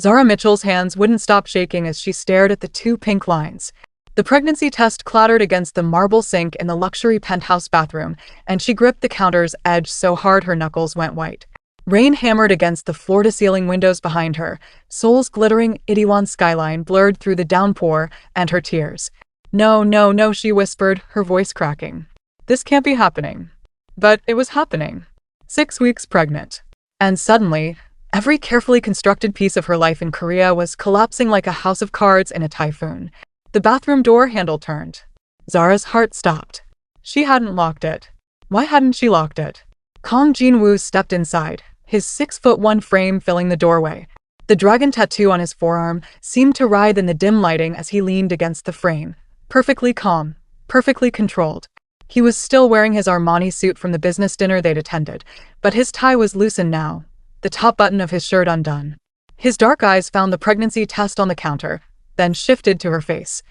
Zara Mitchell's hands wouldn't stop shaking as she stared at the two pink lines. The pregnancy test clattered against the marble sink in the luxury penthouse bathroom, and she gripped the counter's edge so hard her knuckles went white. Rain hammered against the floor-to-ceiling windows behind her, Seoul's glittering Itaewon skyline blurred through the downpour and her tears. No, no, no, she whispered, her voice cracking. This can't be happening. But it was happening. 6 weeks pregnant. And suddenly, every carefully constructed piece of her life in Korea was collapsing like a house of cards in a typhoon. The bathroom door handle turned. Zara's heart stopped. She hadn't locked it. Why hadn't she locked it? Kang Jin-woo stepped inside, his 6'1" frame filling the doorway. The dragon tattoo on his forearm seemed to writhe in the dim lighting as he leaned against the frame. Perfectly calm, perfectly controlled. He was still wearing his Armani suit from the business dinner they'd attended, but his tie was loosened now, the top button of his shirt undone. His dark eyes found the pregnancy test on the counter, then shifted to her face.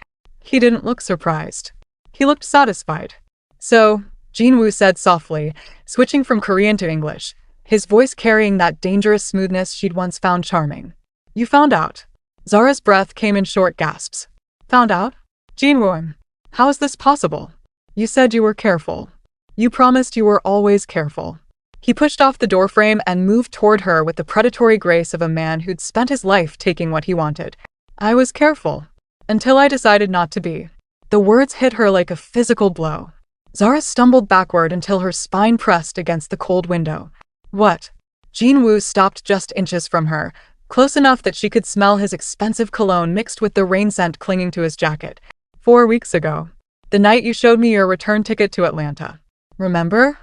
He didn't look surprised. He looked satisfied. So, Jin-woo said softly, switching from Korean to English, his voice carrying that dangerous smoothness she'd once found charming. You found out. Zara's breath came in short gasps. Found out? Jin-woo, how is this possible? You said you were careful. You promised you were always careful. He pushed off the doorframe and moved toward her with the predatory grace of a man who'd spent his life taking what he wanted. I was careful. Until I decided not to be. The words hit her like a physical blow. Zara stumbled backward until her spine pressed against the cold window. What? Jin-woo stopped just inches from her, close enough that she could smell his expensive cologne mixed with the rain scent clinging to his jacket. 4 weeks ago. The night you showed me your return ticket to Atlanta. Remember?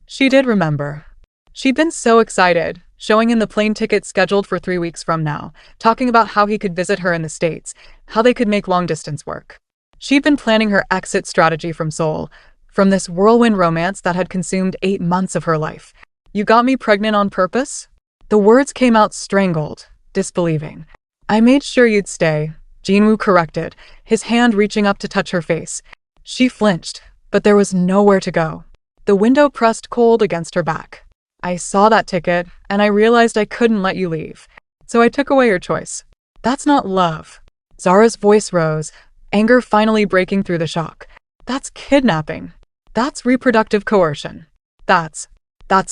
She did remember. She'd been so excited, showing him the plane ticket scheduled for 3 weeks from now, talking about how he could visit her in the States, how they could make long-distance work. She'd been planning her exit strategy from Seoul, from this whirlwind romance that had consumed 8 months of her life. You got me pregnant on purpose? The words came out strangled, disbelieving. I made sure you'd stay, Jin-woo corrected, his hand reaching up to touch her face. She flinched, but there was nowhere to go. The window pressed cold against her back. I saw that ticket, and I realized I couldn't let you leave. So I took away your choice. That's not love. Zara's voice rose, anger finally breaking through the shock. That's kidnapping. That's reproductive coercion. That's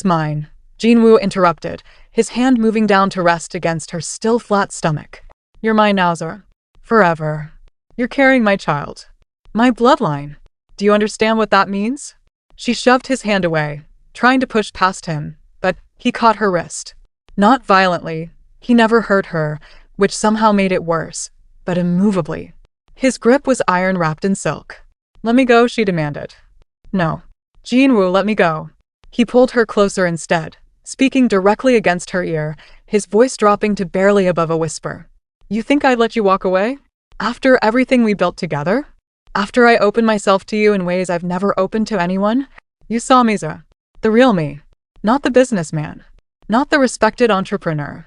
mine. Jin-woo interrupted, his hand moving down to rest against her still flat stomach. You're mine now, Zara. Forever. You're carrying my child. My bloodline. Do you understand what that means? She shoved his hand away, trying to push past him, but he caught her wrist. Not violently. He never hurt her, which somehow made it worse, but immovably. His grip was iron wrapped in silk. Let me go, she demanded. No. Jin-woo, let me go. He pulled her closer instead, speaking directly against her ear, his voice dropping to barely above a whisper. You think I'd let you walk away? After everything we built together? After I opened myself to you in ways I've never opened to anyone? You saw me, Zara. The real me. Not the businessman. Not the respected entrepreneur.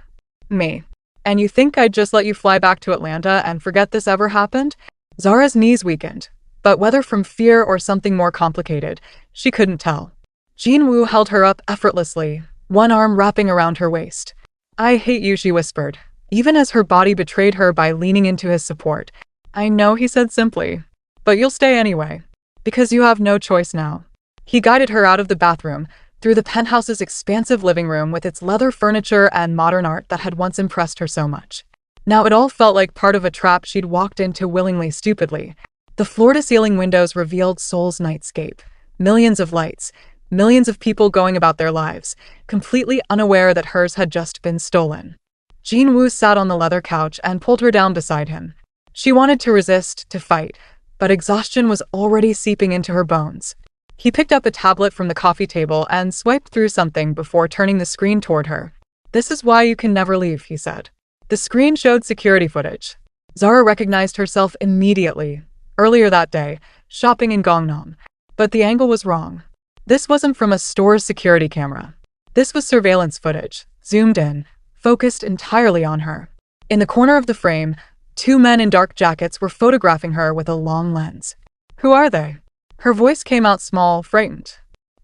Me. And you think I'd just let you fly back to Atlanta and forget this ever happened? Zara's knees weakened, but whether from fear or something more complicated, she couldn't tell. Jin-woo held her up effortlessly, one arm wrapping around her waist. I hate you, she whispered, even as her body betrayed her by leaning into his support. I know, he said simply, but you'll stay anyway, because you have no choice now. He guided her out of the bathroom, through the penthouse's expansive living room with its leather furniture and modern art that had once impressed her so much. Now it all felt like part of a trap she'd walked into willingly, stupidly. The floor-to-ceiling windows revealed Seoul's nightscape. Millions of lights, millions of people going about their lives, completely unaware that hers had just been stolen. Jin-woo sat on the leather couch and pulled her down beside him. She wanted to resist, to fight, but exhaustion was already seeping into her bones. He picked up a tablet from the coffee table and swiped through something before turning the screen toward her. This is why you can never leave, he said. The screen showed security footage. Zara recognized herself immediately. Earlier that day, shopping in Gangnam. But the angle was wrong. This wasn't from a store's security camera. This was surveillance footage, zoomed in, focused entirely on her. In the corner of the frame, 2 men in dark jackets were photographing her with a long lens. Who are they? Her voice came out small, frightened.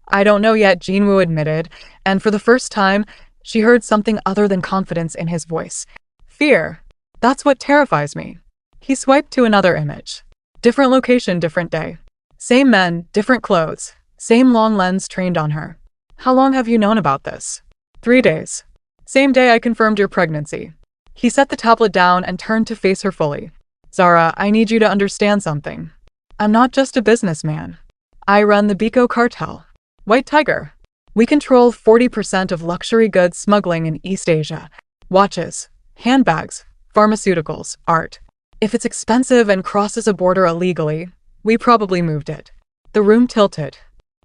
I don't know yet, Jin-woo admitted, and for the first time, she heard something other than confidence in his voice. Fear. That's what terrifies me. He swiped to another image. Different location, different day. Same men, different clothes. Same long lens trained on her. How long have you known about this? 3 days. Same day I confirmed your pregnancy. He set the tablet down and turned to face her fully. Zara, I need you to understand something. I'm not just a businessman. I run the Biko cartel. White Tiger. We control 40% of luxury goods smuggling in East Asia. Watches, handbags, pharmaceuticals, art. If it's expensive and crosses a border illegally, we probably moved it. The room tilted.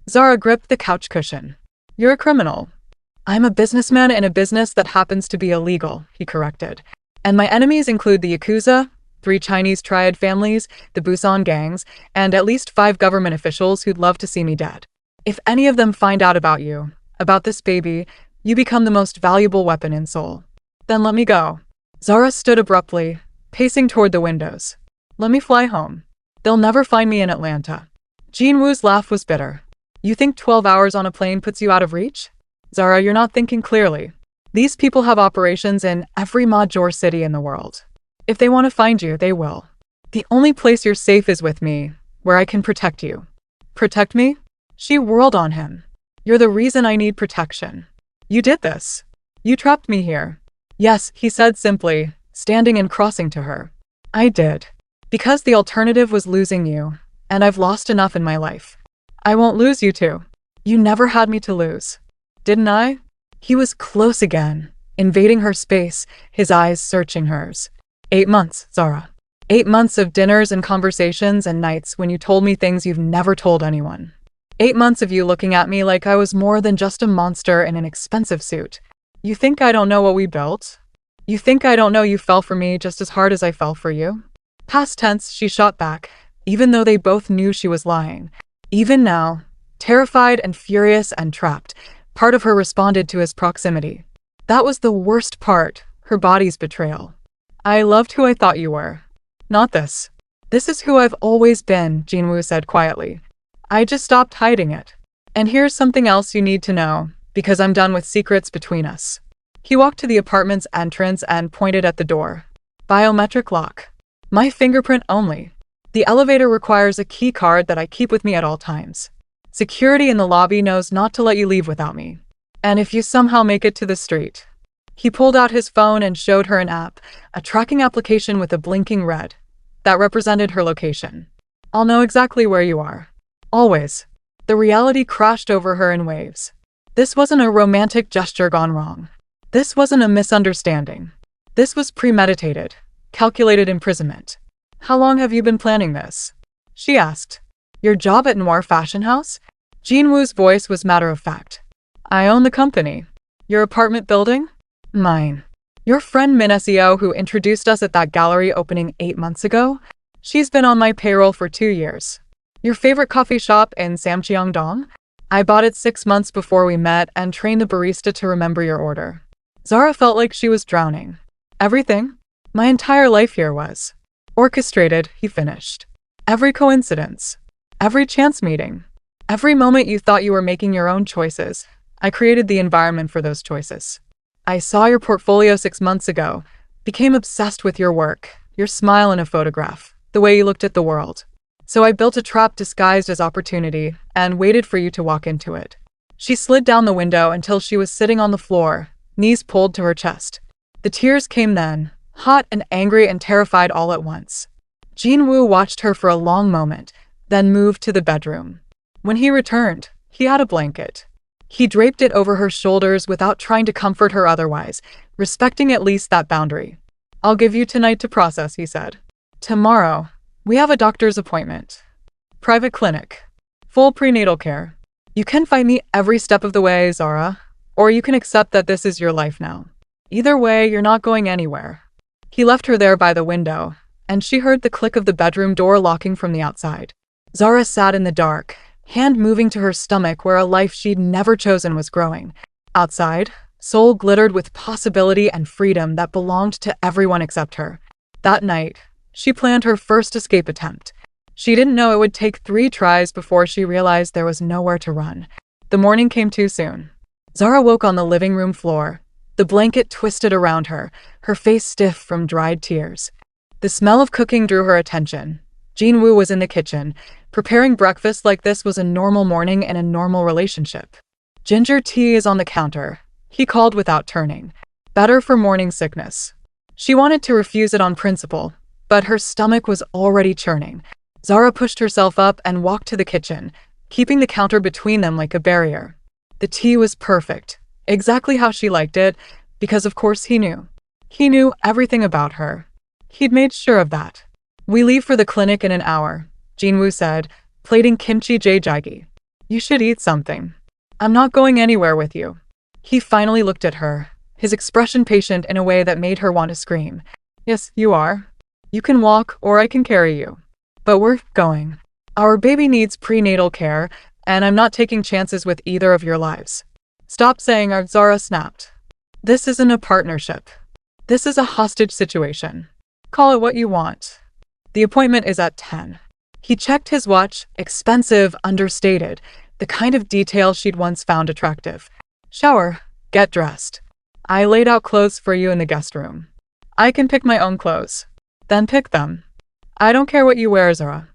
Zara gripped the couch cushion. You're a criminal. I'm a businessman in a business that happens to be illegal, he corrected. And my enemies include the Yakuza, 3 Chinese triad families, the Busan gangs, and at least 5 government officials who'd love to see me dead. If any of them find out about you, about this baby, you become the most valuable weapon in Seoul. Then let me go. Zara stood abruptly, pacing toward the windows. Let me fly home. They'll never find me in Atlanta. Jin-woo's laugh was bitter. You think 12 hours on a plane puts you out of reach? Zara, you're not thinking clearly. These people have operations in every major city in the world. If they want to find you, they will. The only place you're safe is with me, where I can protect you. Protect me? She whirled on him. You're the reason I need protection. You did this. You trapped me here. Yes, he said simply, standing and crossing to her. I did. Because the alternative was losing you, and I've lost enough in my life. I won't lose you too. You never had me to lose. Didn't I? He was close again, invading her space, his eyes searching hers. 8 months, Zara. 8 months of dinners and conversations and nights when you told me things you've never told anyone. 8 months of you looking at me like I was more than just a monster in an expensive suit. You think I don't know what we built? You think I don't know you fell for me just as hard as I fell for you? Past tense, she shot back, even though they both knew she was lying. Even now, terrified and furious and trapped, part of her responded to his proximity. That was the worst part, her body's betrayal. I loved who I thought you were. Not this. This is who I've always been, Jin-woo said quietly. I just stopped hiding it. And here's something else you need to know, because I'm done with secrets between us. He walked to the apartment's entrance and pointed at the door. Biometric lock. My fingerprint only. The elevator requires a key card that I keep with me at all times. Security in the lobby knows not to let you leave without me. And if you somehow make it to the street. He pulled out his phone and showed her an app, a tracking application with a blinking red. That represented her location. I'll know exactly where you are. Always. The reality crashed over her in waves. This wasn't a romantic gesture gone wrong. This wasn't a misunderstanding. This was premeditated, calculated imprisonment. How long have you been planning this? She asked. Your job at Noir Fashion House? Jin-woo's voice was matter of fact. I own the company. Your apartment building? Mine. Your friend Min SEO who introduced us at that gallery opening 8 months ago? She's been on my payroll for 2 years. Your favorite coffee shop in Samcheong-dong? I bought it 6 months before we met and trained the barista to remember your order. Zara felt like she was drowning. Everything? My entire life here was. Orchestrated, he finished. Every coincidence. Every chance meeting. Every moment you thought you were making your own choices. I created the environment for those choices. I saw your portfolio 6 months ago, became obsessed with your work, your smile in a photograph, the way you looked at the world. So I built a trap disguised as opportunity and waited for you to walk into it. She slid down the window until she was sitting on the floor, knees pulled to her chest. The tears came then, hot and angry and terrified all at once. Jin-woo watched her for a long moment, then moved to the bedroom. When he returned, he had a blanket. He draped it over her shoulders without trying to comfort her otherwise, respecting at least that boundary. I'll give you tonight to process, he said. Tomorrow, we have a doctor's appointment. Private clinic. Full prenatal care. You can fight me every step of the way, Zara, or you can accept that this is your life now. Either way, you're not going anywhere. He left her there by the window, and she heard the click of the bedroom door locking from the outside. Zara sat in the dark, hand moving to her stomach where a life she'd never chosen was growing. Outside, Seoul glittered with possibility and freedom that belonged to everyone except her. That night, she planned her first escape attempt. She didn't know it would take 3 tries before she realized there was nowhere to run. The morning came too soon. Zara woke on the living room floor. The The blanket twisted around her, her face stiff from dried tears. The smell of cooking drew her attention. Jin-woo was in the kitchen. Preparing breakfast like this was a normal morning in a normal relationship. Ginger tea is on the counter, he called without turning. Better for morning sickness. She wanted to refuse it on principle, but her stomach was already churning. Zara pushed herself up and walked to the kitchen, keeping the counter between them like a barrier. The tea was perfect, exactly how she liked it, because of course he knew. He knew everything about her. He'd made sure of that. We leave for the clinic in an hour, Jin-woo said, plating kimchi jjigae. You should eat something. I'm not going anywhere with you. He finally looked at her, his expression patient in a way that made her want to scream. Yes, you are. You can walk or I can carry you. But we're going. Our baby needs prenatal care, and I'm not taking chances with either of your lives. Stop saying our Zara snapped. This isn't a partnership. This is a hostage situation. Call it what you want. The appointment is at 10. He checked his watch, expensive, understated, the kind of detail she'd once found attractive. Shower, get dressed. I laid out clothes for you in the guest room. I can pick my own clothes. Then pick them. I don't care what you wear, Zara.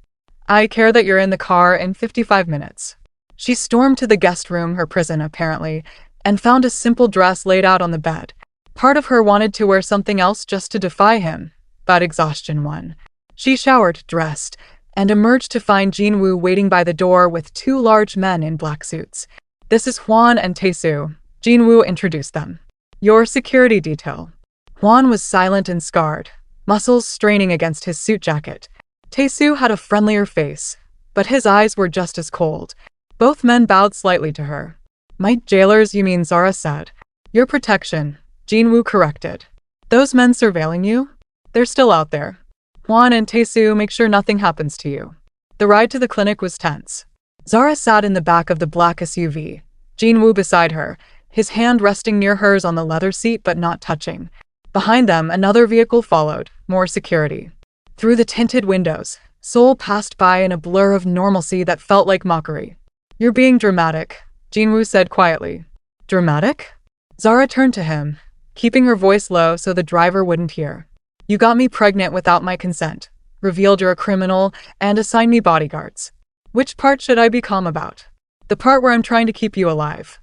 I care that you're in the car in 55 minutes. She stormed to the guest room, her prison apparently, and found a simple dress laid out on the bed. Part of her wanted to wear something else just to defy him, but exhaustion won. She showered, dressed, and emerged to find Jin-woo waiting by the door with two large men in black suits. This is Hwan and Tae-soo, Jin-woo introduced them. Your security detail. Hwan was silent and scarred, muscles straining against his suit jacket. Tae-soo had a friendlier face, but his eyes were just as cold. Both men bowed slightly to her. My jailers, you mean, Zara said. Your protection, Jin-woo corrected. Those men surveilling you? They're still out there. Hwan and Tae-soo make sure nothing happens to you. The ride to the clinic was tense. Zara sat in the back of the black SUV, Jin-woo beside her, his hand resting near hers on the leather seat but not touching. Behind them, another vehicle followed, more security. Through the tinted windows, Seoul passed by in a blur of normalcy that felt like mockery. You're being dramatic, Jin-woo said quietly. Dramatic? Zara turned to him, keeping her voice low so the driver wouldn't hear. You got me pregnant without my consent, revealed you're a criminal, and assigned me bodyguards. Which part should I be calm about? The part where I'm trying to keep you alive.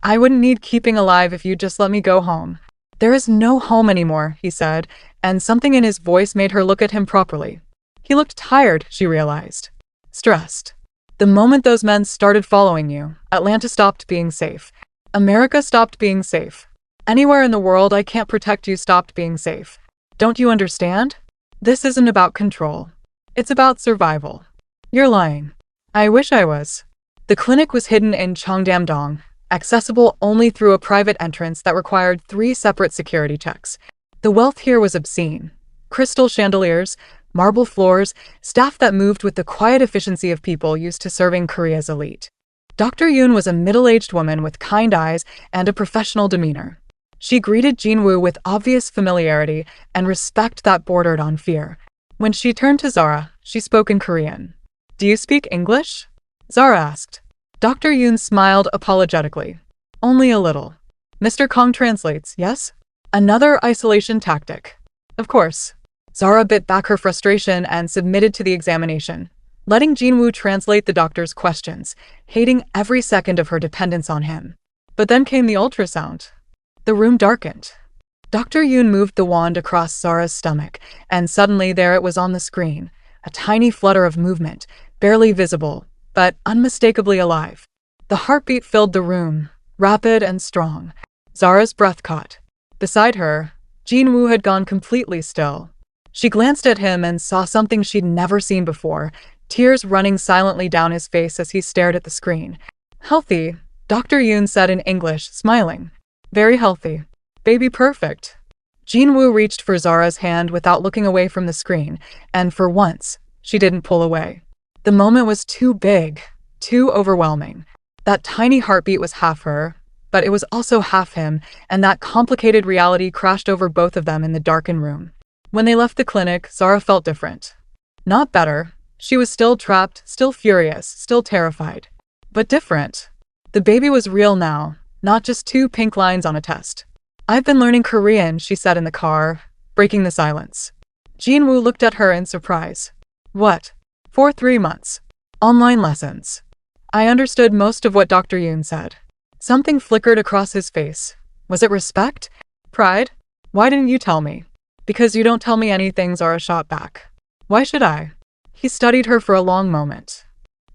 I wouldn't need keeping alive if you'd just let me go home. There is no home anymore, he said, and something in his voice made her look at him properly. He looked tired, she realized. Stressed. The moment those men started following you, Atlanta stopped being safe. America stopped being safe. Anywhere in the world I can't protect you stopped being safe. Don't you understand? This isn't about control. It's about survival. You're lying. I wish I was. The clinic was hidden in Cheongdam-dong, accessible only through a private entrance that required 3 separate security checks. The wealth here was obscene. Crystal chandeliers, marble floors, staff that moved with the quiet efficiency of people used to serving Korea's elite. Dr. Yoon was a middle-aged woman with kind eyes and a professional demeanor. She greeted Jin-woo with obvious familiarity and respect that bordered on fear. When she turned to Zara, she spoke in Korean. Do you speak English? Zara asked. Dr. Yoon smiled apologetically. Only a little. Mr. Kang translates, yes? Another isolation tactic. Of course. Zara bit back her frustration and submitted to the examination, letting Jin-woo translate the doctor's questions, hating every second of her dependence on him. But then came the ultrasound. The room darkened. Dr. Yoon moved the wand across Zara's stomach, and suddenly there it was on the screen, a tiny flutter of movement, barely visible, but unmistakably alive. The heartbeat filled the room, rapid and strong. Zara's breath caught. Beside her, Jin-woo had gone completely still. She glanced at him and saw something she'd never seen before, tears running silently down his face as he stared at the screen. Healthy, Dr. Yoon said in English, smiling. Very healthy. Baby perfect. Jin-woo reached for Zara's hand without looking away from the screen, and for once, she didn't pull away. The moment was too big, too overwhelming. That tiny heartbeat was half her, but it was also half him, and that complicated reality crashed over both of them in the darkened room. When they left the clinic, Zara felt different. Not better. She was still trapped, still furious, still terrified. But different. The baby was real now, not just 2 pink lines on a test. I've been learning Korean, she said in the car, breaking the silence. Jin-woo looked at her in surprise. What? For 3 months. Online lessons. I understood most of what Dr. Yoon said. Something flickered across his face. Was it respect? Pride? Why didn't you tell me? Because you don't tell me anything, Zara shot back. Why should I? He studied her for a long moment.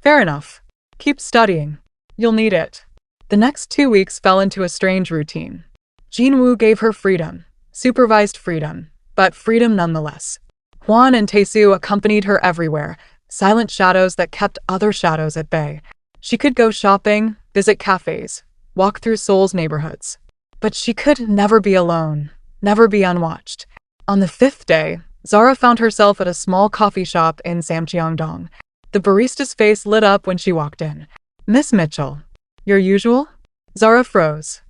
Fair enough. Keep studying. You'll need it. The next 2 weeks fell into a strange routine. Jin-woo gave her freedom, supervised freedom, but freedom nonetheless. Hwan and Tae-soo accompanied her everywhere, silent shadows that kept other shadows at bay. She could go shopping, visit cafes, walk through Seoul's neighborhoods. But she could never be alone, never be unwatched. On the 5th day, Zara found herself at a small coffee shop in Samcheongdong. The barista's face lit up when she walked in. Miss Mitchell. Your usual? Zara froze.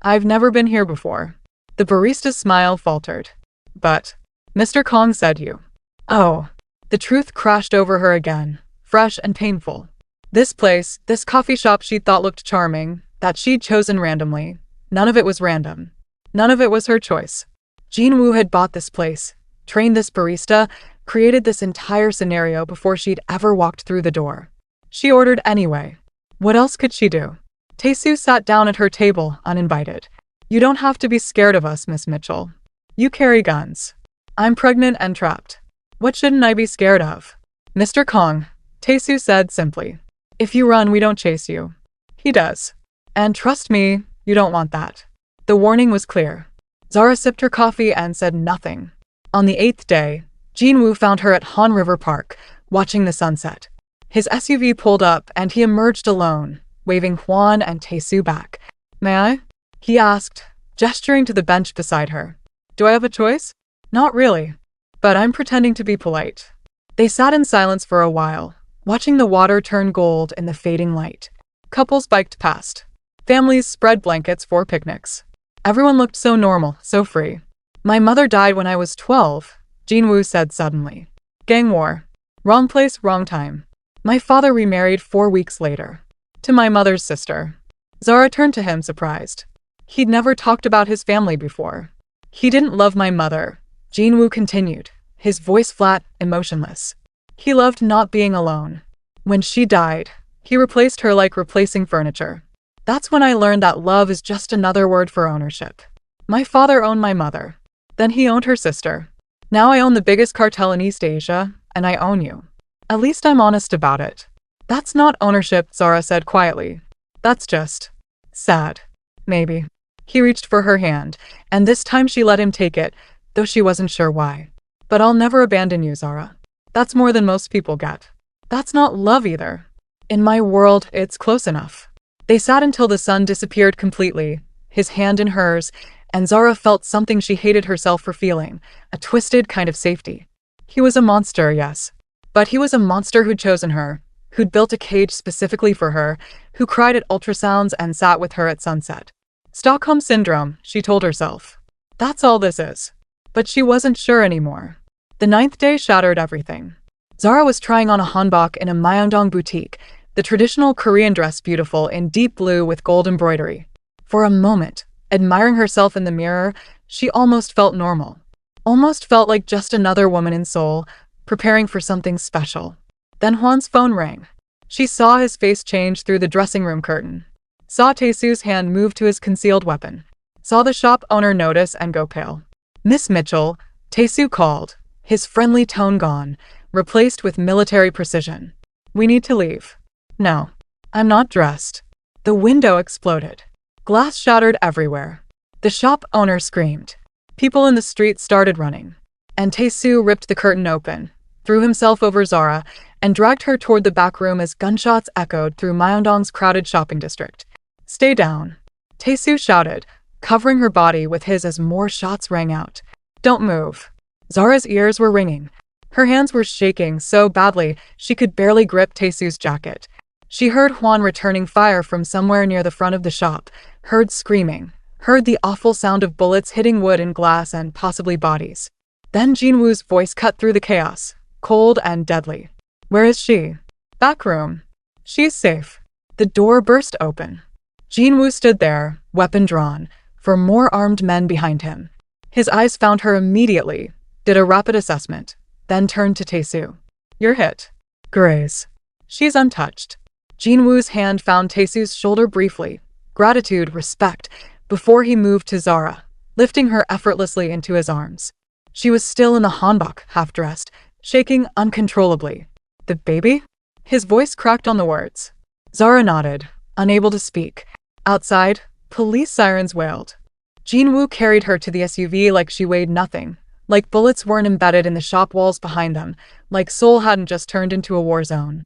I've never been here before. The barista's smile faltered. But Mr. Kang said you. Oh. The truth crashed over her again, fresh and painful. This place, this coffee shop she thought looked charming, that she'd chosen randomly. None of it was random. None of it was her choice. Jin-woo had bought this place, trained this barista, created this entire scenario before she'd ever walked through the door. She ordered anyway. What else could she do? Tae-soo sat down at her table, uninvited. You don't have to be scared of us, Miss Mitchell. You carry guns. I'm pregnant and trapped. What shouldn't I be scared of? Mr. Kang, Tae-soo said simply. If you run, we don't chase you. He does. And trust me, you don't want that. The warning was clear. Zara sipped her coffee and said nothing. On the 8th day, Jin-woo found her at Han River Park, watching the sunset. His SUV pulled up and he emerged alone, waving Hwan and Tae-soo back. May I? He asked, gesturing to the bench beside her. Do I have a choice? Not really. But I'm pretending to be polite. They sat in silence for a while, watching the water turn gold in the fading light. Couples biked past. Families spread blankets for picnics. Everyone looked so normal, so free. My mother died when I was 12, Jin-woo said suddenly. Gang war. Wrong place, wrong time. My father remarried 4 weeks later. To my mother's sister. Zara turned to him surprised. He'd never talked about his family before. He didn't love my mother, Jin-woo continued, his voice flat, emotionless. He loved not being alone. When she died, he replaced her like replacing furniture. That's when I learned that love is just another word for ownership. My father owned my mother. Then he owned her sister. Now I own the biggest cartel in East Asia, and I own you. At least I'm honest about it. That's not ownership, Zara said quietly. That's just sad. Maybe. He reached for her hand, and this time she let him take it, though she wasn't sure why. But I'll never abandon you, Zara. That's more than most people get. That's not love either. In my world, it's close enough. They sat until the sun disappeared completely, his hand in hers, and Zara felt something she hated herself for feeling, a twisted kind of safety. He was a monster, yes. But he was a monster who'd chosen her, who'd built a cage specifically for her, who cried at ultrasounds and sat with her at sunset. Stockholm Syndrome, she told herself. That's all this is. But she wasn't sure anymore. The 9th day shattered everything. Zara was trying on a hanbok in a Myeongdong boutique, the traditional Korean dress beautiful in deep blue with gold embroidery. For a moment, admiring herself in the mirror, she almost felt normal. Almost felt like just another woman in Seoul, preparing for something special. Then Hwan's phone rang. She saw his face change through the dressing room curtain. Saw Tae-soo's hand move to his concealed weapon. Saw the shop owner notice and go pale. Miss Mitchell, Tae-soo called, his friendly tone gone, replaced with military precision. We need to leave. No. I'm not dressed. The window exploded. Glass shattered everywhere. The shop owner screamed. People in the street started running. And Tae-soo ripped the curtain open, threw himself over Zara, and dragged her toward the back room as gunshots echoed through Myeongdong's crowded shopping district. Stay down. Tae-soo shouted, covering her body with his as more shots rang out. Don't move. Zara's ears were ringing. Her hands were shaking so badly she could barely grip Tae-soo's jacket. She heard Hwan returning fire from somewhere near the front of the shop, heard screaming, heard the awful sound of bullets hitting wood and glass and possibly bodies. Then Jin-woo's voice cut through the chaos, cold and deadly. Where is she? Back room. She's safe. The door burst open. Jin-woo stood there, weapon drawn, for more armed men behind him. His eyes found her immediately, did a rapid assessment, then turned to Tae-soo. "You're hit. Graze. She's untouched." Jin-woo's hand found Tae-soo's shoulder briefly, gratitude, respect, before he moved to Zara, lifting her effortlessly into his arms. She was still in the hanbok, half-dressed, shaking uncontrollably. "The baby?" His voice cracked on the words. Zara nodded, unable to speak. Outside, police sirens wailed. Jin-woo carried her to the SUV like she weighed nothing, like bullets weren't embedded in the shop walls behind them, like Seoul hadn't just turned into a war zone.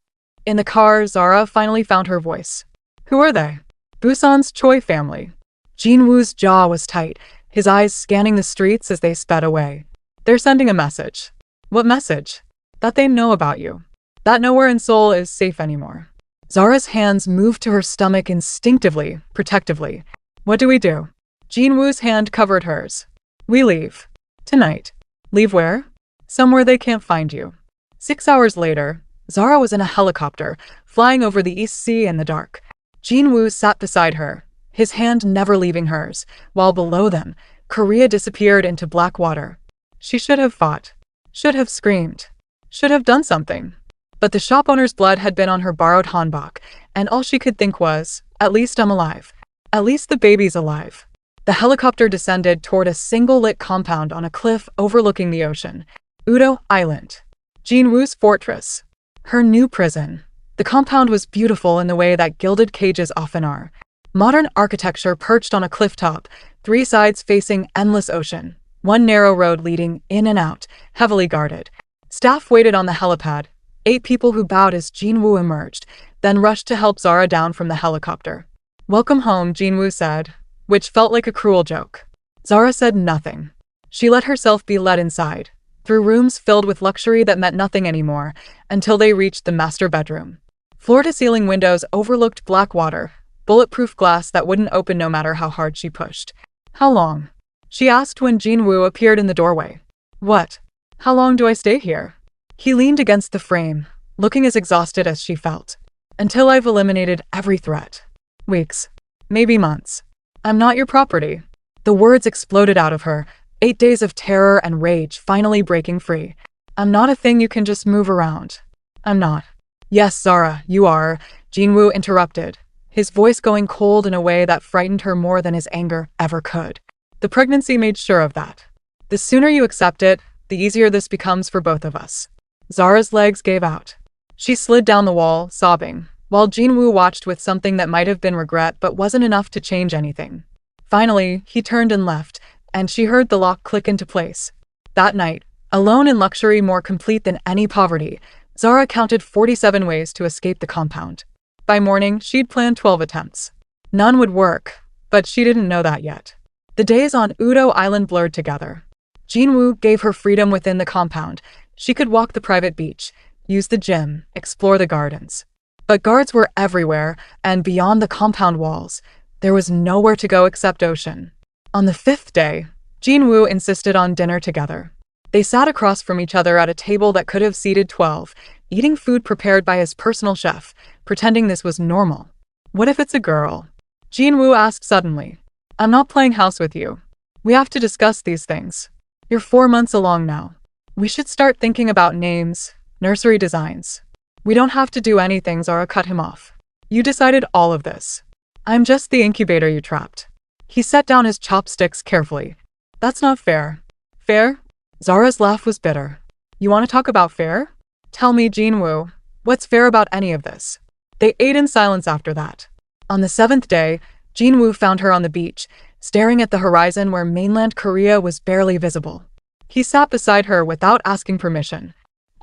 In the car, Zara finally found her voice. "Who are they?" "Busan's Choi family." Jin-woo's jaw was tight, his eyes scanning the streets as they sped away. "They're sending a message." "What message?" "That they know about you. That nowhere in Seoul is safe anymore." Zara's hands moved to her stomach instinctively, protectively. "What do we do?" Jin-woo's hand covered hers. "We leave. Tonight." "Leave where?" "Somewhere they can't find you." 6 hours later, Zara was in a helicopter, flying over the East Sea in the dark. Jin-woo sat beside her, his hand never leaving hers, while below them, Korea disappeared into black water. She should have fought. Should have screamed. Should have done something. But the shop owner's blood had been on her borrowed hanbok, and all she could think was, "At least I'm alive. At least the baby's alive." The helicopter descended toward a single-lit compound on a cliff overlooking the ocean. Udo Island. Jin-woo's fortress. Her new prison. The compound was beautiful in the way that gilded cages often are. Modern architecture perched on a cliff top, 3 sides facing endless ocean, one narrow road leading in and out, heavily guarded. Staff waited on the helipad, 8 people who bowed as Jin-woo emerged, then rushed to help Zara down from the helicopter. "Welcome home," Jin-woo said, which felt like a cruel joke. Zara said nothing. She let herself be led inside, through rooms filled with luxury that meant nothing anymore, until they reached the master bedroom. Floor-to-ceiling windows overlooked black water, bulletproof glass that wouldn't open no matter how hard she pushed. "How long?" she asked when Jin-woo appeared in the doorway. "What? How long do I stay here?" He leaned against the frame, looking as exhausted as she felt. "Until I've eliminated every threat. Weeks. Maybe months. I'm not your property." The words exploded out of her, 8 days of terror and rage finally breaking free. "I'm not a thing you can just move around. I'm not." "Yes, Zara, you are," Jin-woo interrupted, his voice going cold in a way that frightened her more than his anger ever could. "The pregnancy made sure of that. The sooner you accept it, the easier this becomes for both of us." Zara's legs gave out. She slid down the wall, sobbing, while Jin-woo watched with something that might have been regret but wasn't enough to change anything. Finally, he turned and left, and she heard the lock click into place. That night, alone in luxury more complete than any poverty, Zara counted 47 ways to escape the compound. By morning, she'd planned 12 attempts. None would work, but she didn't know that yet. The days on Udo Island blurred together. Jin-woo gave her freedom within the compound. She could walk the private beach, use the gym, explore the gardens. But guards were everywhere, and beyond the compound walls, there was nowhere to go except ocean. On the 5th day, Jin-woo insisted on dinner together. They sat across from each other at a table that could have seated 12, eating food prepared by his personal chef, pretending this was normal. "What if it's a girl?" Jin-woo asked suddenly. "I'm not playing house with you. We have to discuss these things. You're 4 months along now. We should start thinking about names, nursery designs. We don't have to do anything." Zara cut him off. "You decided all of this. I'm just the incubator you trapped." He set down his chopsticks carefully. "That's not fair." "Fair?" Zara's laugh was bitter. "You want to talk about fair? Tell me, Jin-woo, what's fair about any of this?" They ate in silence after that. On the 7th day, Jin-woo found her on the beach, staring at the horizon where mainland Korea was barely visible. He sat beside her without asking permission.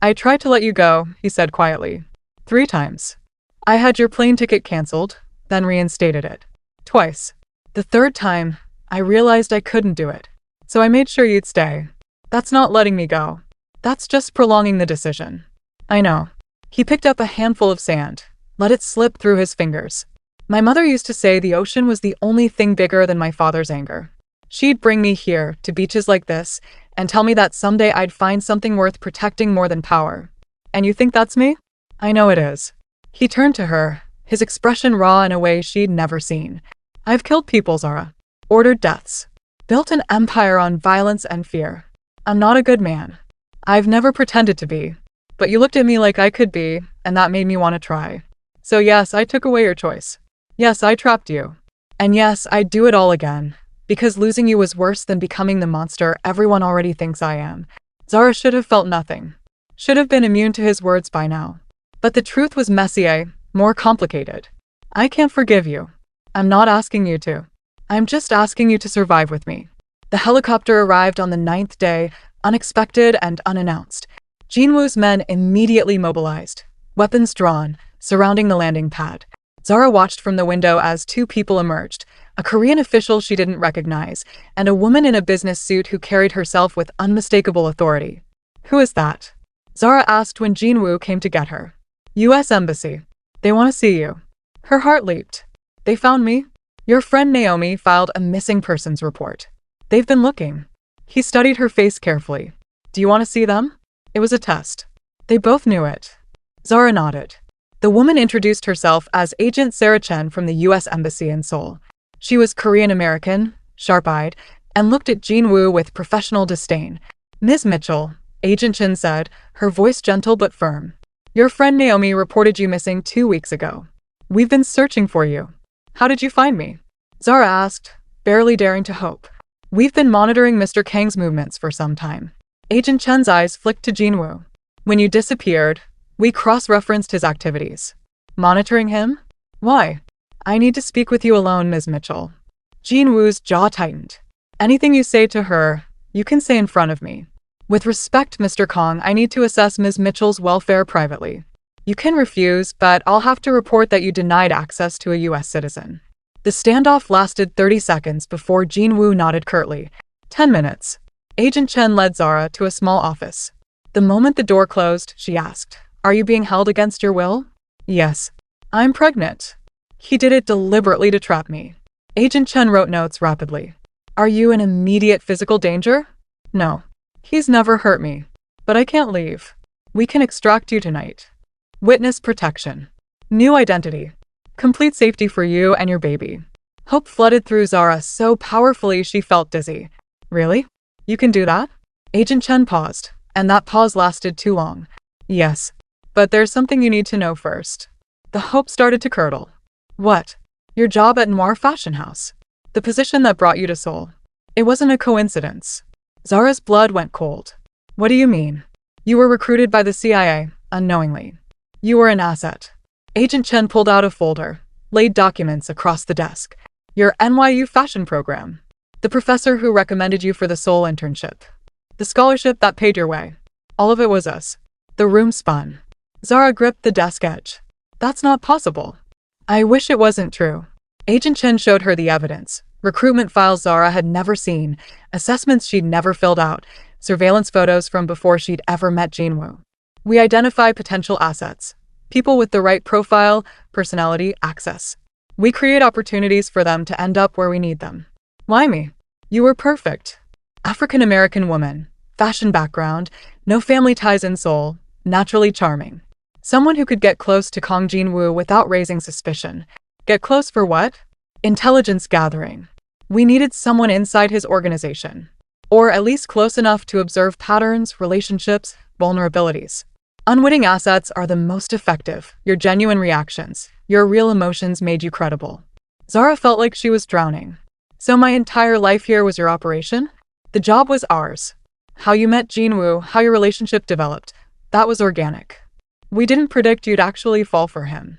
"I tried to let you go," he said quietly. 3 times. I had your plane ticket canceled, then reinstated it. Twice. The 3rd time, I realized I couldn't do it. So I made sure you'd stay. That's not letting me go. That's just prolonging the decision." "I know." He picked up a handful of sand, let it slip through his fingers. "My mother used to say the ocean was the only thing bigger than my father's anger. She'd bring me here, to beaches like this, and tell me that someday I'd find something worth protecting more than power. And you think that's me?" "I know it is." He turned to her, his expression raw in a way she'd never seen. "I've killed people, Zara. ordered deaths, built an empire on violence and fear. I'm not a good man. I've never pretended to be. But you looked at me like I could be, and that made me want to try. So yes, I took away your choice. Yes, I trapped you. And yes, I'd do it all again. Because losing you was worse than becoming the monster everyone already thinks I am. Zara should have felt nothing. Should have been immune to his words by now. But the truth was messier, more complicated. I can't forgive you. I'm not asking you to. I'm just asking you to survive with me. The helicopter arrived on the 9th day, unexpected and unannounced. Jin-woo's men immediately mobilized, weapons drawn, surrounding the landing pad. Zara watched from the window as two people emerged, a Korean official she didn't recognize, and a woman in a business suit who carried herself with unmistakable authority. Who is that? Zara asked when Jin-woo came to get her. U.S. Embassy. They want to see you. Her heart leaped. They found me? Your friend Naomi filed a missing persons report. They've been looking. He studied her face carefully. Do you want to see them? It was a test. They both knew it. Zara nodded. The woman introduced herself as Agent Sarah Chen from the U.S. Embassy in Seoul. She was Korean-American, sharp-eyed, and looked at Jin-woo with professional disdain. Ms. Mitchell, Agent Chen said, her voice gentle but firm. Your friend Naomi reported you missing 2 weeks ago. We've been searching for you. How did you find me? Zara asked, barely daring to hope. We've been monitoring Mr. Kang's movements for some time. Agent Chen's eyes flicked to Jin-woo. When you disappeared, we cross-referenced his activities. Monitoring him? Why? I need to speak with you alone, Ms. Mitchell. Jin-woo's jaw tightened. Anything you say to her, you can say in front of me. With respect, Mr. Kang, I need to assess Ms. Mitchell's welfare privately. You can refuse, but I'll have to report that you denied access to a U.S. citizen. The standoff lasted 30 seconds before Jin-woo nodded curtly. 10 minutes. Agent Chen led Zara to a small office. The moment the door closed, she asked, Are you being held against your will? Yes. I'm pregnant. He did it deliberately to trap me. Agent Chen wrote notes rapidly. Are you in immediate physical danger? No. He's never hurt me. But I can't leave. We can extract you tonight. Witness protection. New identity. Complete safety for you and your baby. Hope flooded through Zara so powerfully she felt dizzy. Really? You can do that? Agent Chen paused, and that pause lasted too long. Yes. But there's something you need to know first. The hope started to curdle. What? Your job at Noir Fashion House. The position that brought you to Seoul. It wasn't a coincidence. Zara's blood went cold. What do you mean? You were recruited by the CIA, unknowingly. You were an asset. Agent Chen pulled out a folder, laid documents across the desk. Your NYU fashion program. The professor who recommended you for the Seoul internship. The scholarship that paid your way. All of it was us. The room spun. Zara gripped the desk edge. That's not possible. I wish it wasn't true. Agent Chen showed her the evidence. Recruitment files Zara had never seen, assessments she'd never filled out, surveillance photos from before she'd ever met Jin-woo. We identify potential assets. People with the right profile, personality, access. We create opportunities for them to end up where we need them. Why me? You were perfect. African-American woman, fashion background, no family ties in Seoul, naturally charming. Someone who could get close to Kang Jin-woo without raising suspicion. Get close for what? Intelligence gathering. We needed someone inside his organization. Or at least close enough to observe patterns, relationships, vulnerabilities. Unwitting assets are the most effective. Your genuine reactions, your real emotions made you credible. Zara felt like she was drowning. So my entire life here was your operation? The job was ours. How you met Jin-woo, how your relationship developed, that was organic. We didn't predict you'd actually fall for him.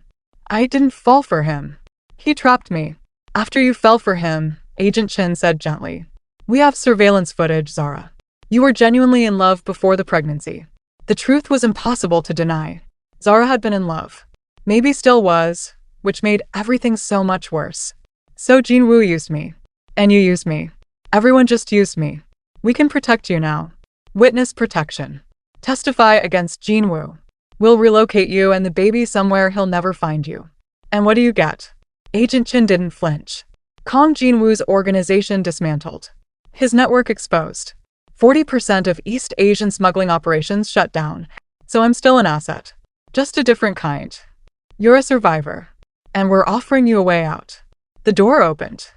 I didn't fall for him. He trapped me. After you fell for him, Agent Chen said gently. We have surveillance footage, Zara. You were genuinely in love before the pregnancy. The truth was impossible to deny. Zara had been in love. Maybe still was, which made everything so much worse. So Jin-woo used me. And you used me. Everyone just used me. We can protect you now. Witness protection. Testify against Jin-woo. We'll relocate you and the baby somewhere he'll never find you. And what do you get? Agent Chen didn't flinch. Kang Jin-woo's organization dismantled. His network exposed. 40% of East Asian smuggling operations shut down. So I'm still an asset. Just a different kind. You're a survivor. And we're offering you a way out. The door opened.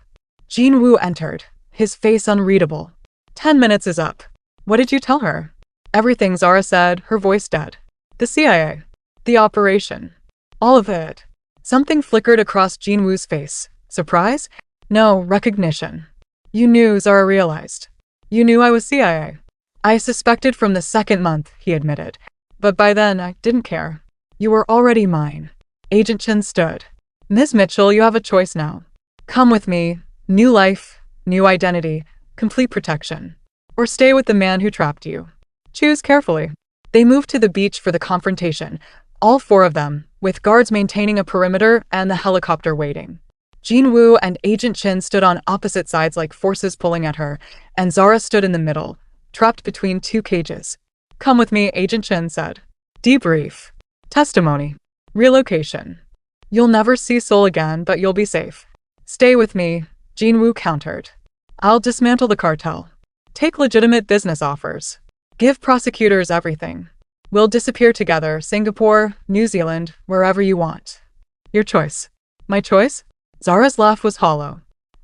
Jin-woo entered, his face unreadable. 10 minutes is up. What did you tell her? Everything, Zara said, her voice dead. The CIA. The operation. All of it. Something flickered across Jin-woo's face. Surprise? No, recognition. You knew, Zara realized. You knew I was CIA. I suspected from the second month, he admitted. But by then, I didn't care. You were already mine. Agent Chen stood. Ms. Mitchell, you have a choice now. Come with me. New life, new identity, complete protection. Or stay with the man who trapped you. Choose carefully. They moved to the beach for the confrontation, all four of them, with guards maintaining a perimeter and the helicopter waiting. Jin-woo and Agent Chen stood on opposite sides like forces pulling at her, and Zara stood in the middle, trapped between two cages. Come with me, Agent Chen said. Debrief. Testimony. Relocation. You'll never see Seoul again, but you'll be safe. Stay with me, Jin-woo countered. I'll dismantle the cartel. Take legitimate business offers. Give prosecutors everything. We'll disappear together, Singapore, New Zealand, wherever you want. Your choice. My choice? Zara's laugh was hollow.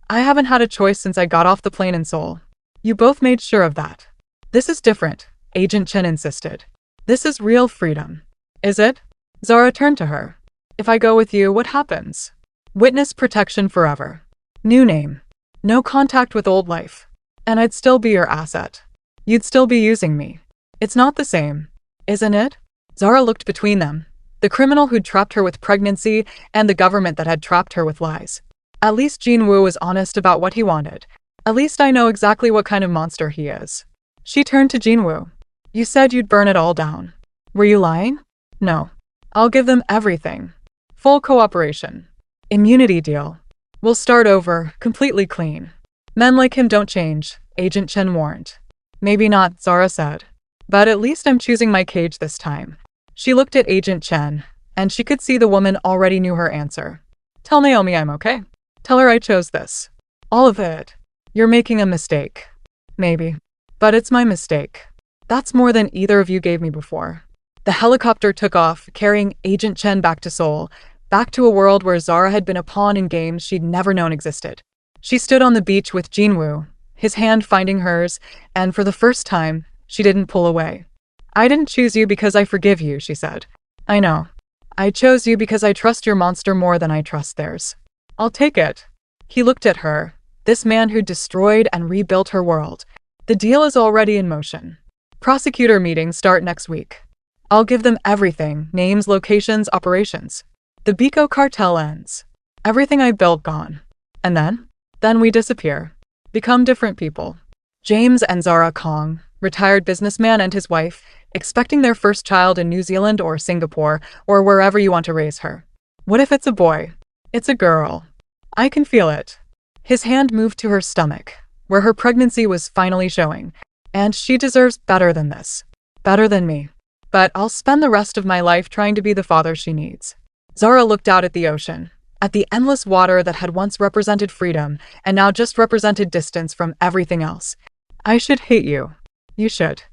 I haven't had a choice since I got off the plane in Seoul. You both made sure of that. This is different, Agent Chen insisted. This is real freedom. Is it? Zara turned to her. If I go with you, what happens? Witness protection forever. New name. No contact with old life. And I'd still be your asset. You'd still be using me. It's not the same, isn't it? Zara looked between them. The criminal who'd trapped her with pregnancy and the government that had trapped her with lies. At least Jin-woo was honest about what he wanted. At least I know exactly what kind of monster he is. She turned to Jin-woo. You said you'd burn it all down. Were you lying? No. I'll give them everything. Full cooperation. Immunity deal. We'll start over, completely clean. Men like him don't change, Agent Chen warned. Maybe not, Zara said. But at least I'm choosing my cage this time. She looked at Agent Chen, and she could see the woman already knew her answer. Tell Naomi I'm okay. Tell her I chose this. All of it. You're making a mistake. Maybe. But it's my mistake. That's more than either of you gave me before. The helicopter took off, carrying Agent Chen back to Seoul, back to a world where Zara had been a pawn in games she'd never known existed. She stood on the beach with Jin-woo, his hand finding hers, and for the first time, she didn't pull away. I didn't choose you because I forgive you, she said. I know. I chose you because I trust your monster more than I trust theirs. I'll take it. He looked at her, this man who destroyed and rebuilt her world. The deal is already in motion. Prosecutor meetings start next week. I'll give them everything, names, locations, operations. The Biko cartel ends. Everything I built gone. And then? Then we disappear. Become different people. James and Zara Kong, retired businessman and his wife, expecting their first child in New Zealand or Singapore or wherever you want to raise her. What if it's a boy? It's a girl. I can feel it. His hand moved to her stomach, where her pregnancy was finally showing. And she deserves better than this. Better than me. But I'll spend the rest of my life trying to be the father she needs. Zara looked out at the ocean, at the endless water that had once represented freedom and now just represented distance from everything else. I should hate you. You should.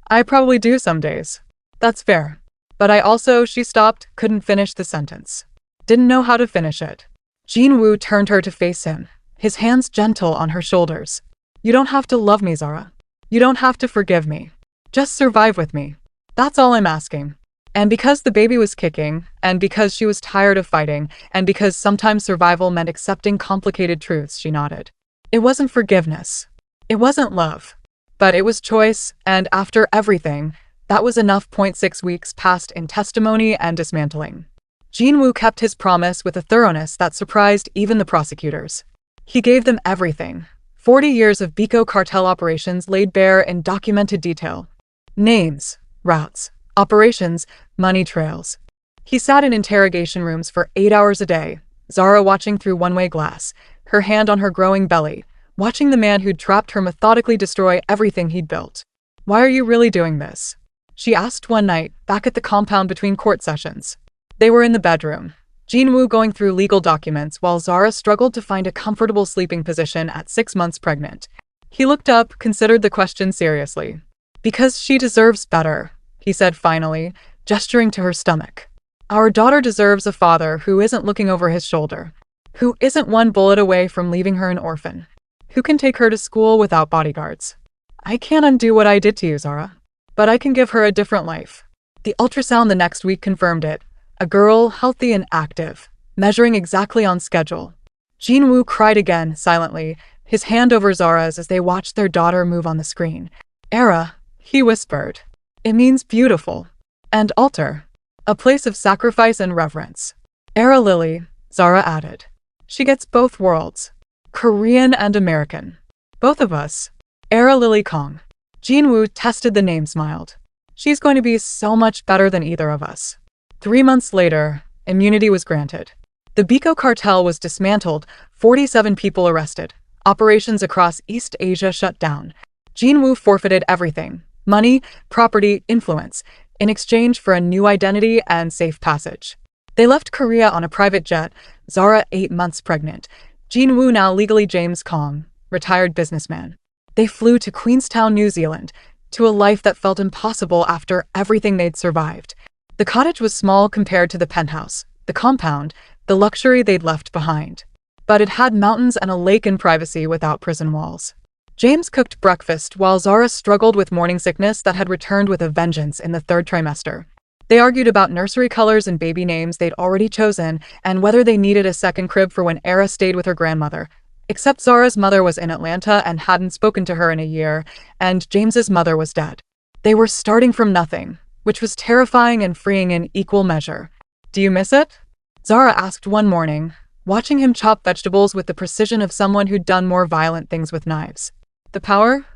I probably do some days. That's fair. But I also, she stopped, couldn't finish the sentence. Didn't know how to finish it. Jin-woo turned her to face him, his hands gentle on her shoulders. You don't have to love me, Zara. You don't have to forgive me. Just survive with me. That's all I'm asking. And because the baby was kicking, and because she was tired of fighting, and because sometimes survival meant accepting complicated truths, she nodded. It wasn't forgiveness. It wasn't love. But it was choice, and after everything, that was enough. 6 weeks passed in testimony and dismantling. Jin-woo kept his promise with a thoroughness that surprised even the prosecutors. He gave them everything. 40 years of Biko cartel operations laid bare in documented detail. Names, routes, operations, money trails. He sat in interrogation rooms for 8 hours a day, Zara watching through one-way glass, her hand on her growing belly, watching the man who'd trapped her methodically destroy everything he'd built. Why are you really doing this? She asked one night, back at the compound between court sessions. They were in the bedroom, Jin-woo going through legal documents while Zara struggled to find a comfortable sleeping position at 6 months pregnant. He looked up, considered the question seriously. Because she deserves better, he said finally, gesturing to her stomach. Our daughter deserves a father who isn't looking over his shoulder, who isn't one bullet away from leaving her an orphan. Who can take her to school without bodyguards? I can't undo what I did to you, Zara. But I can give her a different life. The ultrasound the next week confirmed it. A girl, healthy and active, measuring exactly on schedule. Jin-woo cried again, silently, his hand over Zara's as they watched their daughter move on the screen. Era, he whispered. It means beautiful. And altar. A place of sacrifice and reverence. Era Lily, Zara added. She gets both worlds. Korean and American. Both of us. Era Lily Kang. Jin-woo tested the name, smiled. She's going to be so much better than either of us. 3 months later, immunity was granted. The Biko cartel was dismantled, 47 people arrested. Operations across East Asia shut down. Jin-woo forfeited everything, money, property, influence, in exchange for a new identity and safe passage. They left Korea on a private jet, Zara 8 months pregnant. Jin-woo now legally James Kang, retired businessman. They flew to Queenstown, New Zealand, to a life that felt impossible after everything they'd survived. The cottage was small compared to the penthouse, the compound, the luxury they'd left behind. But it had mountains and a lake and privacy without prison walls. James cooked breakfast while Zara struggled with morning sickness that had returned with a vengeance in the 3rd trimester. They argued about nursery colors and baby names they'd already chosen and whether they needed a second crib for when Era stayed with her grandmother. Except Zara's mother was in Atlanta and hadn't spoken to her in a year, and James's mother was dead. They were starting from nothing, which was terrifying and freeing in equal measure. Do you miss it? Zara asked one morning, watching him chop vegetables with the precision of someone who'd done more violent things with knives. The power?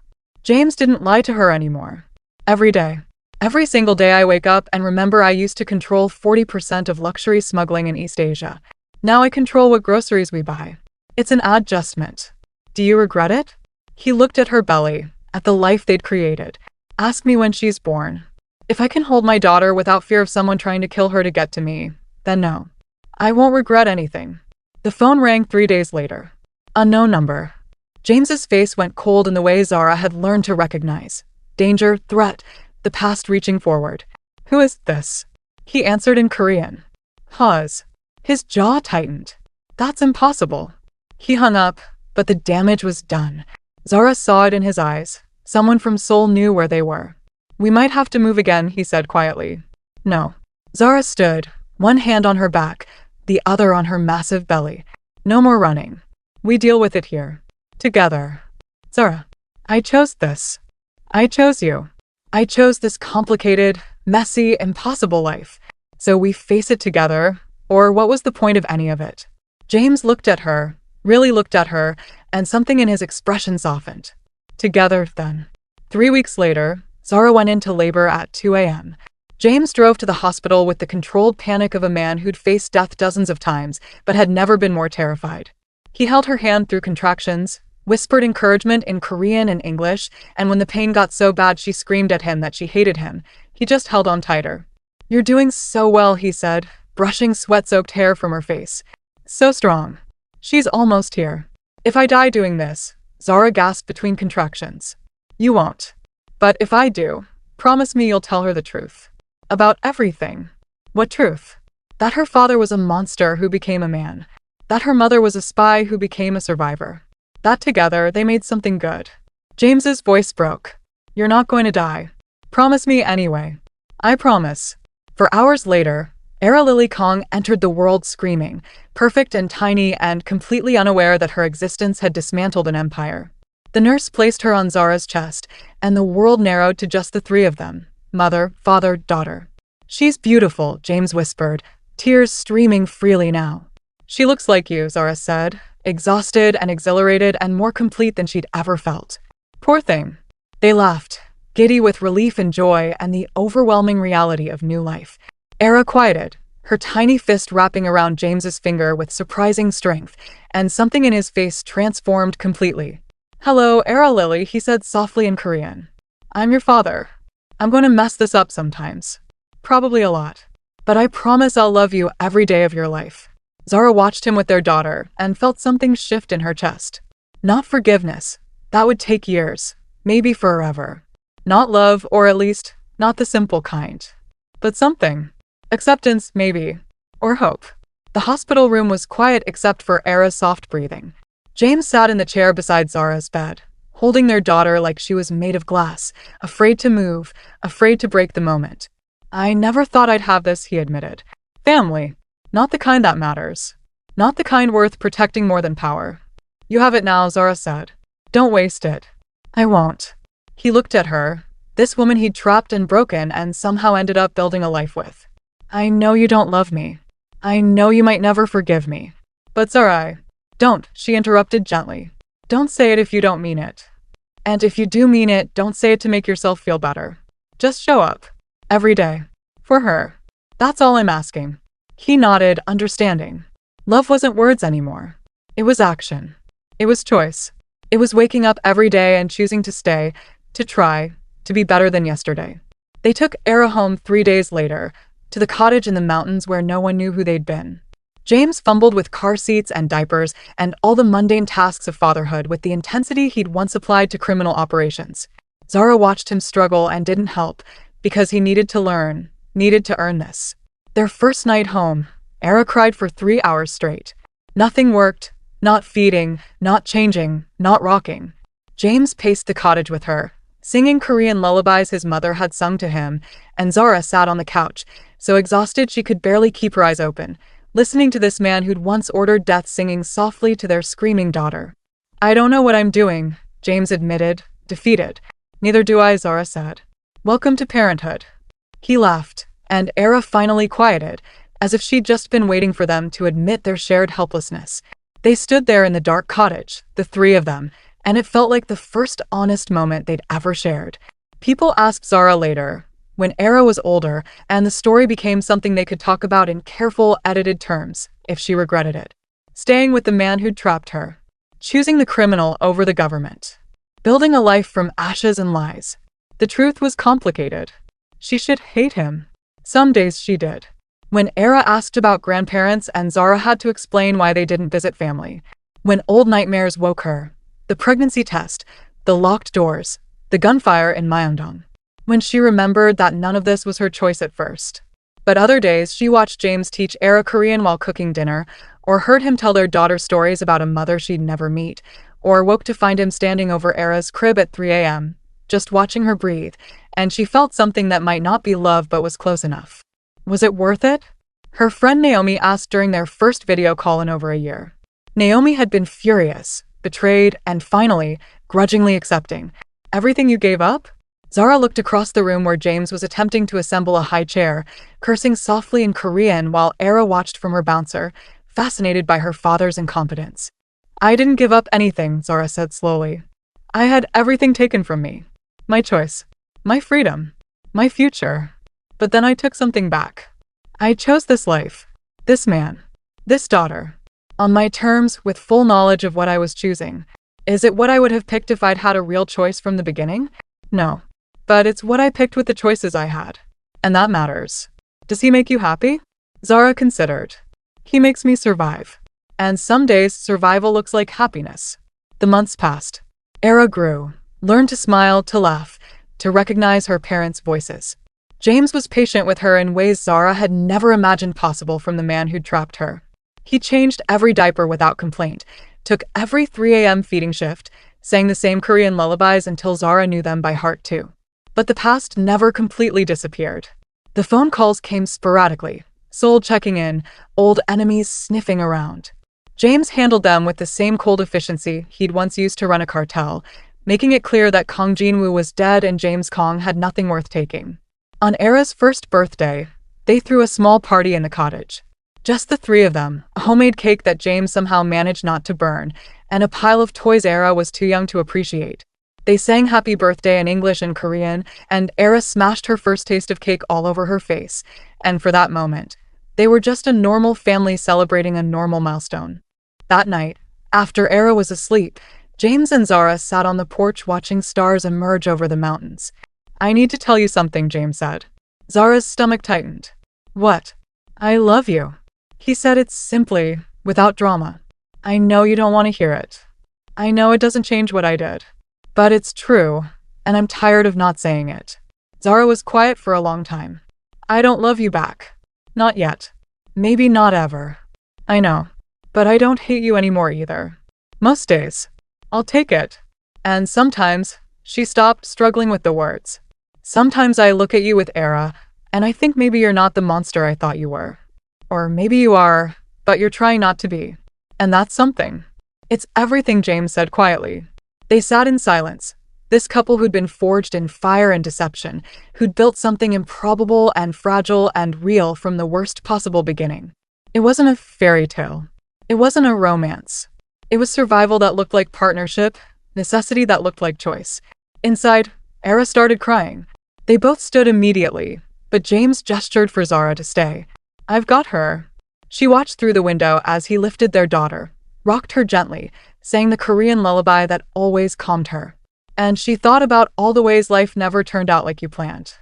James didn't lie to her anymore. Every day. Every single day I wake up and remember I used to control 40% of luxury smuggling in East Asia. Now I control what groceries we buy. It's an adjustment. Do you regret it? He looked at her belly, at the life they'd created. Ask me when she's born. If I can hold my daughter without fear of someone trying to kill her to get to me, then no. I won't regret anything. The phone rang 3 days later. Unknown number. James's face went cold in the way Zara had learned to recognize. Danger, threat, the past reaching forward. Who is this? He answered in Korean. Huz. His jaw tightened. That's impossible. He hung up, but the damage was done. Zara saw it in his eyes. Someone from Seoul knew where they were. We might have to move again, he said quietly. No. Zara stood, one hand on her back, the other on her massive belly. No more running. We deal with it here. Together. Zara, I chose this. I chose you. I chose this complicated, messy, impossible life. So we face it together, or what was the point of any of it? James looked at her, really looked at her, and something in his expression softened. Together, then. 3 weeks later, Zara went into labor at 2 a.m. James drove to the hospital with the controlled panic of a man who'd faced death dozens of times, but had never been more terrified. He held her hand through contractions, whispered encouragement in Korean and English, and when the pain got so bad she screamed at him that she hated him, he just held on tighter. You're doing so well, he said, brushing sweat-soaked hair from her face. So strong. She's almost here. If I die doing this, Zara gasped between contractions. You won't. But if I do, promise me you'll tell her the truth. About everything. What truth? That her father was a monster who became a man. That her mother was a spy who became a survivor. That together they made something good. James's voice broke. You're not going to die. Promise me anyway. I promise. For hours later, Era Lily Kang entered the world screaming, perfect and tiny and completely unaware that her existence had dismantled an empire. The nurse placed her on Zara's chest, and the world narrowed to just the 3 of them. Mother, father, daughter. She's beautiful, James whispered, tears streaming freely now. She looks like you, Zara said, exhausted and exhilarated and more complete than she'd ever felt. Poor thing. They laughed, giddy with relief and joy and the overwhelming reality of new life. Era quieted, her tiny fist wrapping around James's finger with surprising strength, and something in his face transformed completely. Hello, Era Lily, he said softly in Korean. I'm your father. I'm going to mess this up sometimes. Probably a lot. But I promise I'll love you every day of your life. Zara watched him with their daughter and felt something shift in her chest. Not forgiveness. That would take years. Maybe forever. Not love, or at least, not the simple kind. But something. Acceptance, maybe. Or hope. The hospital room was quiet except for Era's soft breathing. James sat in the chair beside Zara's bed, holding their daughter like she was made of glass, afraid to move, afraid to break the moment. I never thought I'd have this, he admitted. Family. Not the kind that matters. Not the kind worth protecting more than power. You have it now, Zara said. Don't waste it. I won't. He looked at her, this woman he'd trapped and broken and somehow ended up building a life with. I know you don't love me. I know you might never forgive me. But Zara, don't, she interrupted gently. Don't say it if you don't mean it. And if you do mean it, don't say it to make yourself feel better. Just show up. Every day. For her. That's all I'm asking. He nodded, understanding. Love wasn't words anymore. It was action. It was choice. It was waking up every day and choosing to stay, to try, to be better than yesterday. They took Era home 3 days later, to the cottage in the mountains where no one knew who they'd been. James fumbled with car seats and diapers and all the mundane tasks of fatherhood with the intensity he'd once applied to criminal operations. Zara watched him struggle and didn't help, because he needed to learn, needed to earn this. Their first night home, Era cried for 3 hours straight. Nothing worked, not feeding, not changing, not rocking. James paced the cottage with her, singing Korean lullabies his mother had sung to him, and Zara sat on the couch, so exhausted she could barely keep her eyes open, listening to this man who'd once ordered death singing softly to their screaming daughter. I don't know what I'm doing, James admitted, defeated. Neither do I, Zara said. Welcome to parenthood. He laughed, and Era finally quieted, as if she'd just been waiting for them to admit their shared helplessness. They stood there in the dark cottage, the three of them, and it felt like the first honest moment they'd ever shared. People asked Zara later, when Era was older, and the story became something they could talk about in careful, edited terms, if she regretted it. Staying with the man who'd trapped her. Choosing the criminal over the government. Building a life from ashes and lies. The truth was complicated. She should hate him. Some days she did. When Era asked about grandparents and Zara had to explain why they didn't visit family. When old nightmares woke her. The pregnancy test, the locked doors, the gunfire in Myeongdong. When she remembered that none of this was her choice at first. But other days she watched James teach Era Korean while cooking dinner, or heard him tell their daughter stories about a mother she'd never meet, or woke to find him standing over Era's crib at 3 a.m., just watching her breathe, and she felt something that might not be love but was close enough. Was it worth it? Her friend Naomi asked during their first video call in over a year. Naomi had been furious, betrayed, and finally, grudgingly accepting. Everything you gave up? Zara looked across the room where James was attempting to assemble a high chair, cursing softly in Korean while Era watched from her bouncer, fascinated by her father's incompetence. I didn't give up anything, Zara said slowly. I had everything taken from me. My choice. My freedom. My future. But then I took something back. I chose this life. This man. This daughter. On my terms, with full knowledge of what I was choosing. Is it what I would have picked if I'd had a real choice from the beginning? No. But it's what I picked with the choices I had. And that matters. Does he make you happy? Zara considered. He makes me survive. And some days, survival looks like happiness. The months passed. Era grew. Learned to smile, to laugh, to recognize her parents' voices. James was patient with her in ways Zara had never imagined possible from the man who'd trapped her. He changed every diaper without complaint, took every 3 a.m. feeding shift, sang the same Korean lullabies until Zara knew them by heart too. But the past never completely disappeared. The phone calls came sporadically, Seoul checking in, old enemies sniffing around. James handled them with the same cold efficiency he'd once used to run a cartel, making it clear that Kang Jin-woo was dead and James Kong had nothing worth taking. On Era's first birthday, they threw a small party in the cottage. Just the three of them, a homemade cake that James somehow managed not to burn, and a pile of toys Era was too young to appreciate. They sang happy birthday in English and Korean, and Era smashed her first taste of cake all over her face, and for that moment, they were just a normal family celebrating a normal milestone. That night, after Era was asleep, James and Zara sat on the porch watching stars emerge over the mountains. I need to tell you something, James said. Zara's stomach tightened. What? I love you. He said it simply, without drama. I know you don't want to hear it. I know it doesn't change what I did. But it's true, and I'm tired of not saying it. Zara was quiet for a long time. I don't love you back. Not yet. Maybe not ever. I know. But I don't hate you anymore either. Most days. I'll take it. And sometimes, she stopped, struggling with the words. Sometimes I look at you with Era, and I think maybe you're not the monster I thought you were. Or maybe you are, but you're trying not to be. And that's something. It's everything, James said quietly. They sat in silence. This couple who'd been forged in fire and deception, who'd built something improbable and fragile and real from the worst possible beginning. It wasn't a fairy tale. It wasn't a romance. It was survival that looked like partnership, necessity that looked like choice. Inside, Era started crying. They both stood immediately, but James gestured for Zara to stay. I've got her. She watched through the window as he lifted their daughter, rocked her gently, sang the Korean lullaby that always calmed her. And she thought about all the ways life never turned out like you planned.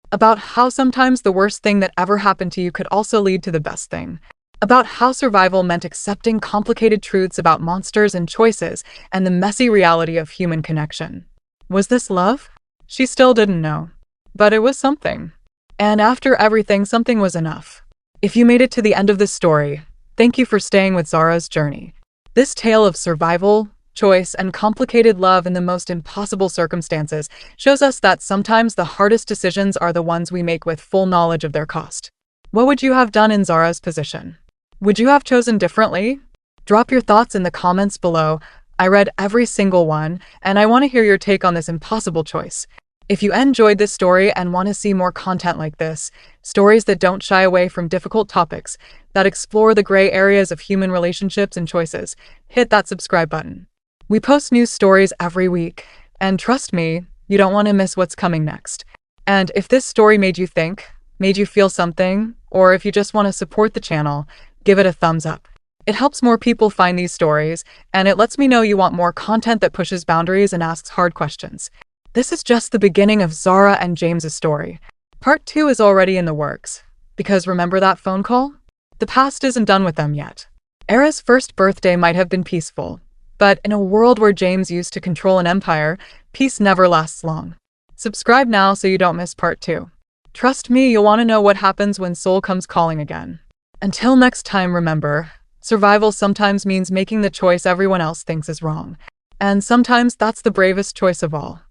About how sometimes the worst thing that ever happened to you could also lead to the best thing. About how survival meant accepting complicated truths about monsters and choices and the messy reality of human connection. Was this love? She still didn't know. But it was something. And after everything, something was enough. If you made it to the end of this story, thank you for staying with Zara's journey. This tale of survival, choice, and complicated love in the most impossible circumstances shows us that sometimes the hardest decisions are the ones we make with full knowledge of their cost. What would you have done in Zara's position? Would you have chosen differently? Drop your thoughts in the comments below. I read every single one, and I want to hear your take on this impossible choice. If you enjoyed this story and want to see more content like this, stories that don't shy away from difficult topics, that explore the gray areas of human relationships and choices, hit that subscribe button. We post new stories every week, and trust me, you don't want to miss what's coming next. And if this story made you think, made you feel something, or if you just want to support the channel, give it a thumbs up. It helps more people find these stories, and it lets me know you want more content that pushes boundaries and asks hard questions. This is just the beginning of Zara and James's story. Part 2 is already in the works. Because remember that phone call? The past isn't done with them yet. Era's first birthday might have been peaceful, but in a world where James used to control an empire, peace never lasts long. Subscribe now so you don't miss part 2. Trust me, you'll want to know what happens when Seoul comes calling again. Until next time, remember, survival sometimes means making the choice everyone else thinks is wrong. And sometimes that's the bravest choice of all.